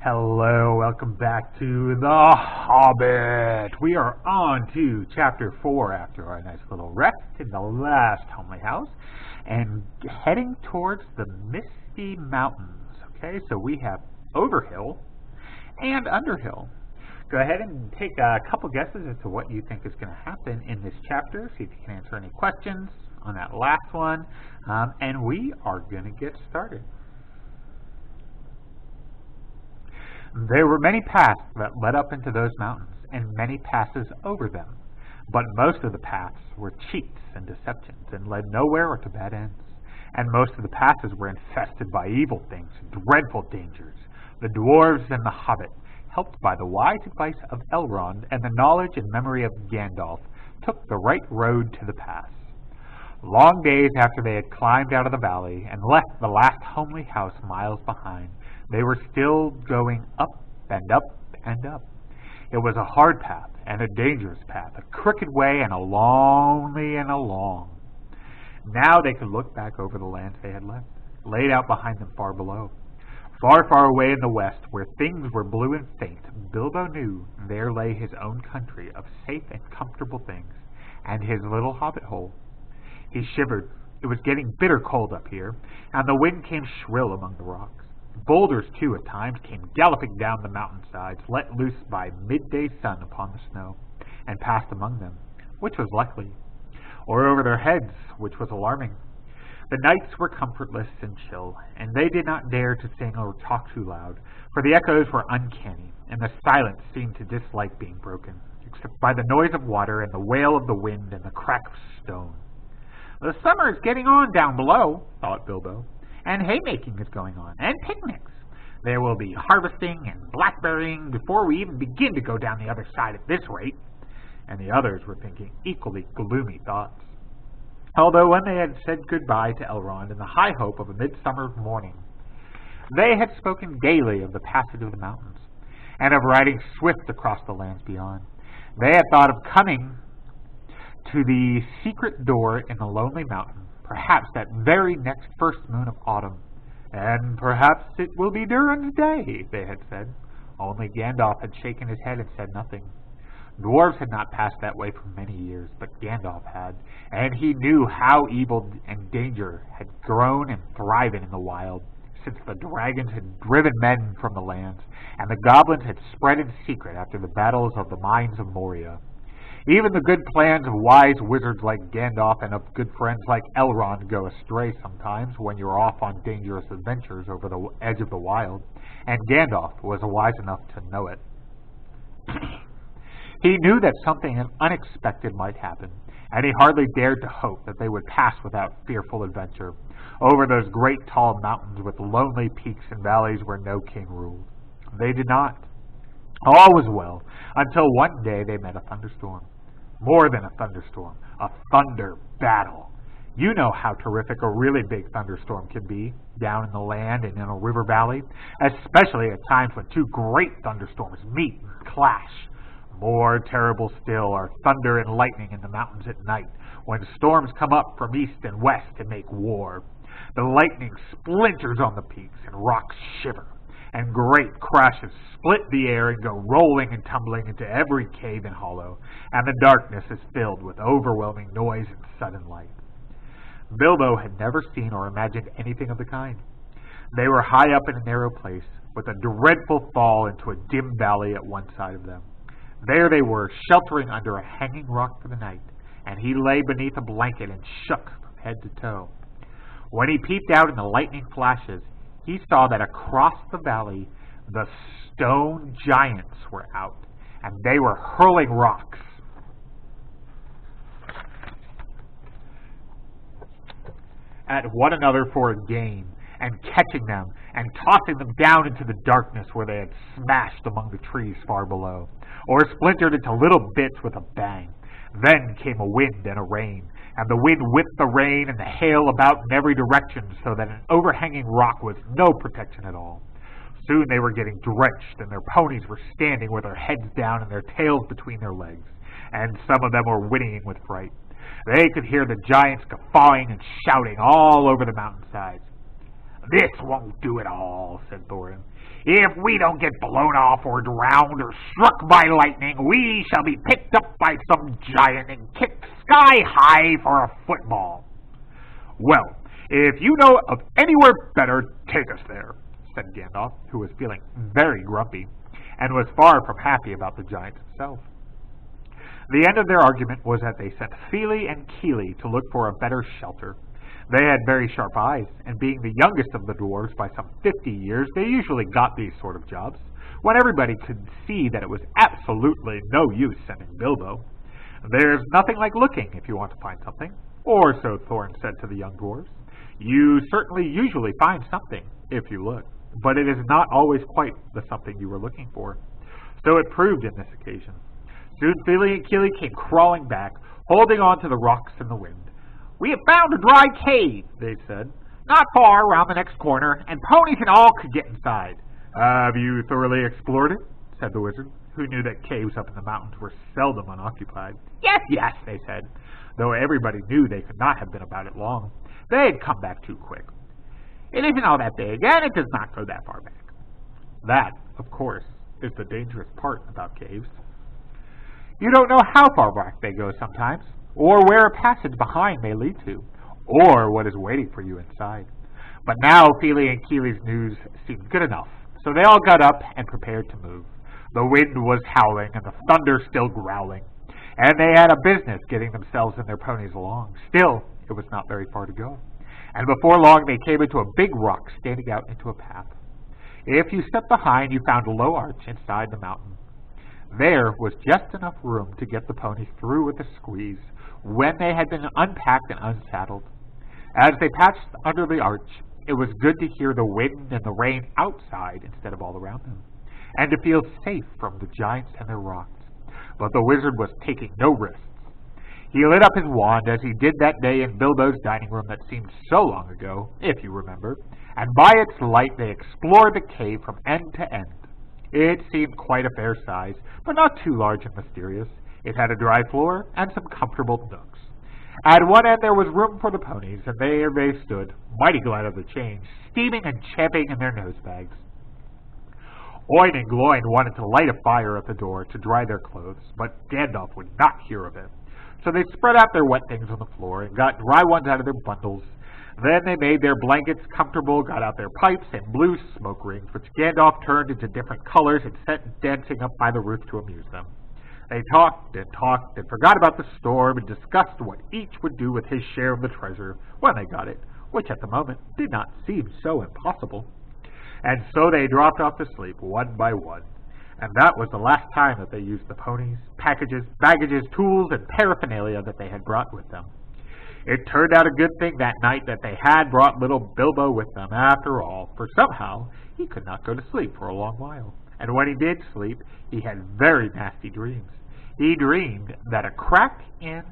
Hello, welcome back to The Hobbit. We are on to Chapter 4 after our nice little rest in the last homely house and heading towards the Misty Mountains. Okay, so we have Overhill and Underhill. Go ahead and take a couple guesses as to what you think is going to happen in this chapter. See if you can answer any questions on that last one. And we are going to get started. There were many paths that led up into those mountains, and many passes over them. But most of the paths were cheats and deceptions, and led nowhere or to bad ends. And most of the passes were infested by evil things, dreadful dangers. The dwarves and the Hobbit, helped by the wise advice of Elrond and the knowledge and memory of Gandalf, took the right road to the pass. Long days after they had climbed out of the valley and left the last homely house miles behind, they were still going up and up and up. It was a hard path and a dangerous path, a crooked way and a lonely and a long. Now they could look back over the lands they had left, laid out behind them far below. Far, far away in the west, where things were blue and faint, Bilbo knew there lay his own country of safe and comfortable things, and his little hobbit hole. He shivered. It was getting bitter cold up here, and the wind came shrill among the rocks. Boulders, too, at times came galloping down the mountainsides, let loose by midday sun upon the snow, and passed among them, which was lucky, or over their heads, which was alarming. The nights were comfortless and chill, and they did not dare to sing or talk too loud, for the echoes were uncanny, and the silence seemed to dislike being broken, except by the noise of water and the wail of the wind and the crack of stone. "The summer is getting on down below," thought Bilbo, "and haymaking is going on, and picnics. There will be harvesting and blackberrying before we even begin to go down the other side at this rate." And the others were thinking equally gloomy thoughts. Although when they had said goodbye to Elrond in the high hope of a midsummer morning, they had spoken gaily of the passage of the mountains, and of riding swift across the lands beyond. They had thought of coming to the secret door in the lonely mountain, perhaps that very next first moon of autumn. "And perhaps it will be Durin's day," they had said. Only Gandalf had shaken his head and said nothing. Dwarves had not passed that way for many years, but Gandalf had, and he knew how evil and danger had grown and thriven in the wild, since the dragons had driven men from the lands, and the goblins had spread in secret after the battles of the mines of Moria. Even the good plans of wise wizards like Gandalf and of good friends like Elrond go astray sometimes when you're off on dangerous adventures over the edge of the wild, and Gandalf was wise enough to know it. He knew that something unexpected might happen, and he hardly dared to hope that they would pass without fearful adventure over those great tall mountains with lonely peaks and valleys where no king ruled. They did not. All was well, until one day they met a thunderstorm. More than a thunderstorm, a thunder battle. You know how terrific a really big thunderstorm can be down in the land and in a river valley, especially at times when two great thunderstorms meet and clash. More terrible still are thunder and lightning in the mountains at night, when storms come up from east and west to make war. The lightning splinters on the peaks and rocks shiver, and great crashes split the air and go rolling and tumbling into every cave and hollow, and the darkness is filled with overwhelming noise and sudden light. Bilbo had never seen or imagined anything of the kind. They were high up in a narrow place, with a dreadful fall into a dim valley at one side of them. There they were, sheltering under a hanging rock for the night, and he lay beneath a blanket and shook from head to toe. When he peeped out in the lightning flashes, he saw that across the valley the stone giants were out, and they were hurling rocks at one another for a game, and catching them and tossing them down into the darkness where they had smashed among the trees far below, or splintered into little bits with a bang. Then came a wind and a rain, and the wind whipped the rain and the hail about in every direction, so that an overhanging rock was no protection at all. Soon they were getting drenched, and their ponies were standing with their heads down and their tails between their legs, and some of them were whinnying with fright. They could hear the giants guffawing and shouting all over the mountainsides. "This won't do at all," said Thorin. If we don't get blown off or drowned or struck by lightning, we shall be picked up by some giant and kicked sky high for a football." "Well, if you know of anywhere better, take us there," said Gandalf, who was feeling very grumpy, and was far from happy about the giant himself. The end of their argument was that they sent Fili and Kili to look for a better shelter. They had very sharp eyes, and being the youngest of the dwarves by some 50 years, they usually got these sort of jobs, when everybody could see that it was absolutely no use sending Bilbo. "There's nothing like looking if you want to find something," or so Thorin said to the young dwarves. "You certainly usually find something, if you look, but it is not always quite the something you were looking for." So it proved in this occasion. Soon Fili and Kili came crawling back, holding on to the rocks in the wind. "We have found a dry cave," they said, "not far around the next corner, and ponies and all could get inside." "Have you thoroughly explored it?" said the wizard, who knew that caves up in the mountains were seldom unoccupied. Yes, they said, though everybody knew they could not have been about it long. They had come back too quick. "It isn't all that big, and it does not go that far back." That, of course, is the dangerous part about caves. You don't know how far back they go sometimes, or where a passage behind may lead to, or what is waiting for you inside. But now Fili and Kili's news seemed good enough, so they all got up and prepared to move. The wind was howling and the thunder still growling, and they had a business getting themselves and their ponies along. Still, it was not very far to go, and before long they came into a big rock standing out into a path. If you stepped behind, you found a low arch inside the mountain. There was just enough room to get the ponies through with a squeeze when they had been unpacked and unsaddled. As they passed under the arch, it was good to hear the wind and the rain outside instead of all around them, and to feel safe from the giants and their rocks. But the wizard was taking no risks. He lit up his wand as he did that day in Bilbo's dining room that seemed so long ago, if you remember, and by its light they explored the cave from end to end. It seemed quite a fair size, but not too large and mysterious. It had a dry floor and some comfortable nooks. At one end there was room for the ponies, and there they stood, mighty glad of the change, steaming and champing in their nosebags. Oin and Gloin wanted to light a fire at the door to dry their clothes, but Gandalf would not hear of it. So they spread out their wet things on the floor and got dry ones out of their bundles. Then they made their blankets comfortable, got out their pipes, and blew smoke rings, which Gandalf turned into different colors and set dancing up by the roof to amuse them. They talked and forgot about the storm and discussed what each would do with his share of the treasure when they got it, which at the moment did not seem so impossible. And so they dropped off to sleep one by one, and that was the last time that they used the ponies, packages, baggages, tools, and paraphernalia that they had brought with them. It turned out a good thing that night that they had brought little Bilbo with them after all, for somehow he could not go to sleep for a long while. And when he did sleep, he had very nasty dreams. He dreamed that a crack in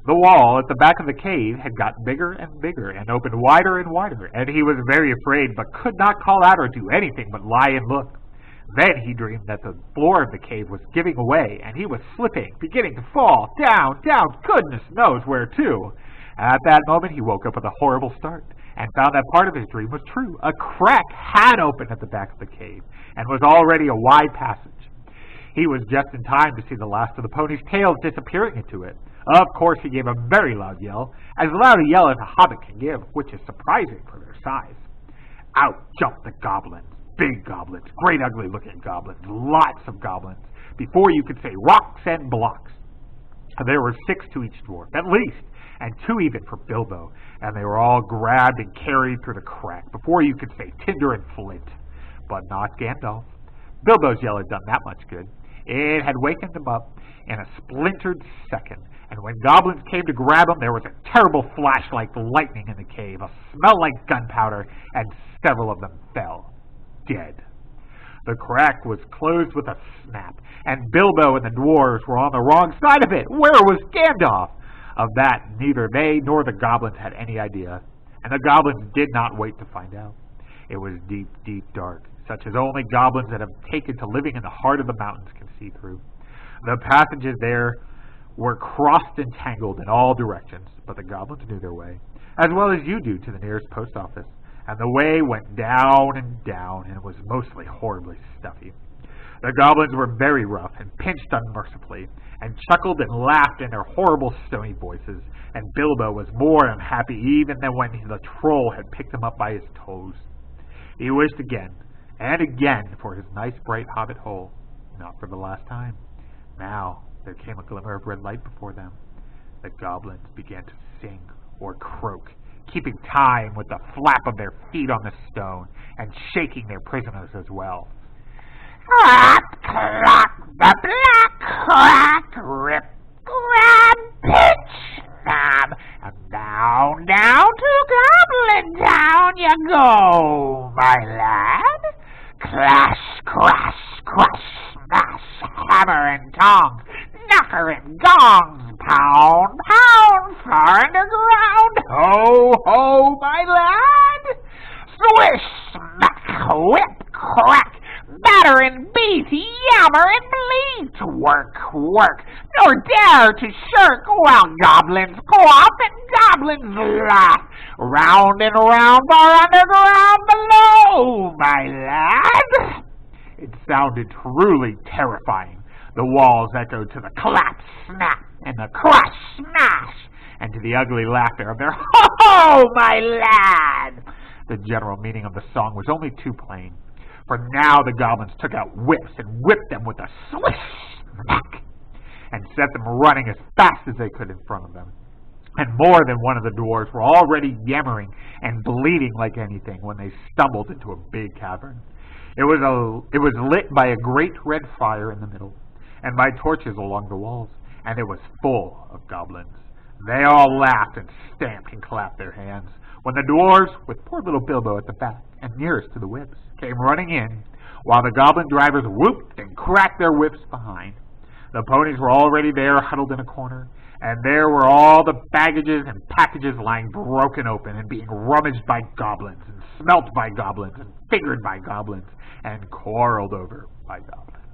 the wall at the back of the cave had got bigger and bigger and opened wider and wider, and he was very afraid but could not call out or do anything but lie and look. Then he dreamed that the floor of the cave was giving away, and he was slipping, beginning to fall, down, goodness knows where to. At that moment he woke up with a horrible start, and found that part of his dream was true. A crack had opened at the back of the cave, and was already a wide passage. He was just in time to see the last of the ponies' tails disappearing into it. Of course he gave a very loud as loud a yell as a hobbit can give, which is surprising for their size. Out jumped the goblins. Big goblins, great ugly looking goblins, lots of goblins, before you could say rocks and blocks. There were 6 to each dwarf, at least, and 2 even for Bilbo, and they were all grabbed and carried through the crack, before you could say tinder and flint. But not Gandalf. Bilbo's yell had done that much good. It had wakened him up in a splintered second, and when goblins came to grab him, there was a terrible flash like lightning in the cave, a smell like gunpowder, and several of them fell. Dead. The crack was closed with a snap, and Bilbo and the dwarves were on the wrong side of it. Where was Gandalf? Of that, neither they nor the goblins had any idea, and the goblins did not wait to find out. It was deep, deep dark, such as only goblins that have taken to living in the heart of the mountains can see through. The passages there were crossed and tangled in all directions, but the goblins knew their way, as well as you do to the nearest post office. and the way went down and down, and it was mostly horribly stuffy. The goblins were very rough and pinched unmercifully, and chuckled and laughed in their horrible stony voices, and Bilbo was more unhappy even than when the troll had picked him up by his toes. He wished again and again for his nice bright hobbit hole, not for the last time. Now there came a glimmer of red light before them. The goblins began to sing or croak, keeping time with the flap of their feet on the stone, and shaking their prisoners as well. Clack, clack, the black crack, rip, grab, pitch, stab, and down, down to Goblin Town you go, my lad. Clash, crash, crush, smash, hammer and tongs, knocker and gongs, pound, pound, far underground, ho, ho, my lad. Swish, smack, whip, crack, batter and beat, yammer and bleat, work, work, nor dare to shirk, while goblins quaff and goblins laugh, round and round far underground below, my lad. It sounded truly terrifying. The walls echoed to the clap, snap, and the crush, smash, and to the ugly laughter of their ho-ho, my lad. The general meaning of the song was only too plain, for now the goblins took out whips and whipped them with a swish, smack, and set them running as fast as they could in front of them. And more than one of the dwarves were already yammering and bleeding like anything when they stumbled into a big cavern. It was lit by a great red fire in the middle, and by torches along the walls, and it was full of goblins. They all laughed and stamped and clapped their hands, when the dwarves, with poor little Bilbo at the back and nearest to the whips, came running in, while the goblin drivers whooped and cracked their whips behind. The ponies were already there, huddled in a corner, and there were all the baggages and packages lying broken open and being rummaged by goblins, and smelt by goblins, and figured by goblins, and quarreled over by goblins.